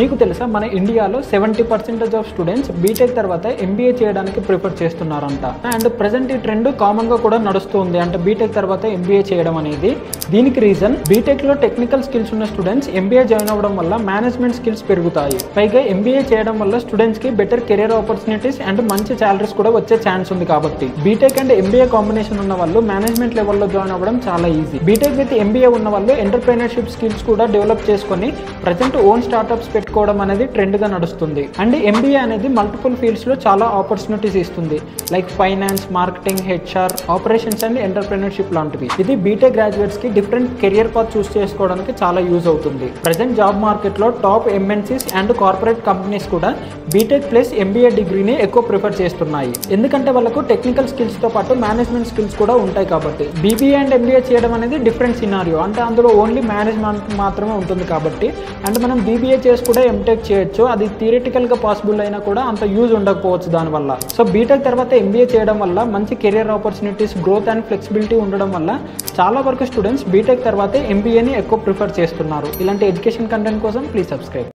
మీకు తెలుసా మన ఇండియాలో 70% ఆఫ్ స్టూడెంట్స్ బీటెక్ తర్వాత ఎంబీఏ చేయడానికి ప్రిఫర్ చేస్తున్నారంట. అండ్ ప్రెసెంట్ ఈ ట్రెండ్ కామన్ గా కూడా నడుస్తుంది, అంటే బీటెక్ తర్వాత ఎంబీఏ చేయడం అనేది. దీనికి రీజన్ బీటెక్ లో టెక్నికల్ స్కిల్స్ ఉన్న స్టూడెంట్స్ ఎంబీఏ జాయిన్ అవ్వడం వల్ల మేనేజ్మెంట్ స్కిల్స్ పెరుగుతాయి. పైగా ఎంబీఏ చేయడం వల్ల స్టూడెంట్స్ కి బెటర్ కెరీర్ ఆపర్చునిటీస్ అండ్ మంచి సాలరీస్ కూడా వచ్చే ఛాన్స్ ఉంది. కాబట్టి బీటెక్ అండ్ ఎంబీఏ కాంబినేషన్ ఉన్న వాళ్ళు మేనేజ్మెంట్ లెవెల్లో జాయిన్ అవ్వడం చాలా ఈజీ. బీటెక్ విత్ ఎంబీఏ ఉన్న వాళ్ళు ఎంటర్ప్రెన్యూర్షిప్ స్కిల్స్ కూడా డెవలప్ చేసుకొని ప్రెసెంట్ ఓన్ స్టార్ట్అప్స్ పెట్టుకోవడం అనేది ట్రెండ్ గా నడుస్తుంది. అండ్ ఎంబీఏ అనేది మల్టిపుల్ ఫీల్డ్స్ లో చాలా ఆపర్చునిటీస్ ఇస్తుంది, like finance, marketing, HR, operations and entrepreneurship లాంటివి. ఇది బీటెక్ గ్రాడ్యుయేట్స్ కి డిఫరెంట్ కెరియర్ పాత్ చూస్ చేసుకోవడానికి చాలా యూజ్ అవుతుంది. ప్రెసెంట్ జాబ్ మార్కెట్ లో top MNCs and corporate companies కూడా బీటెక్ ప్లస్ ఎంబీఏ డిగ్రీని ఎక్కువ ప్రిఫర్ చేస్తున్నాయి. ఎందుకంటే వాళ్ళకు టెక్నికల్ స్కిల్స్ తో పాటు మేనేజ్మెంట్ స్కిల్స్ కూడా ఉంటాయి. కాబట్టి బీబీఏ అండ్ ఎంబీఏ చేయడం అనేది డిఫరెంట్ సినారియో, అంటే అందులో ఓన్లీ మేనేజ్మెంట్ మాత్రమే ఉంటుంది. కాబట్టి అండ్ మనం బీబీఏ చేసి కూడా ఎంటెక్ చేయొచ్చు. అది థియరిటికల్ గా పాసిబుల్ అయినా కూడా అంత యూజ్ ఉండకపోవచ్చు దానివల్ల. సో బీటెక్ తర్వాత ఎంబీఏ చేయడం వల్ల మంచి career opportunities, growth and flexibility ఉండడం వల్ల చాలా వరకు స్టూడెంట్స్ బీటెక్ తర్వాత ఎంబీఏని ఎక్కువ ప్రిఫర్ చేస్తున్నారు. ఇలాంటి ఎడ్యుకేషన్ కంటెంట్ కోసం ప్లీజ్ సబ్స్క్రైబ్.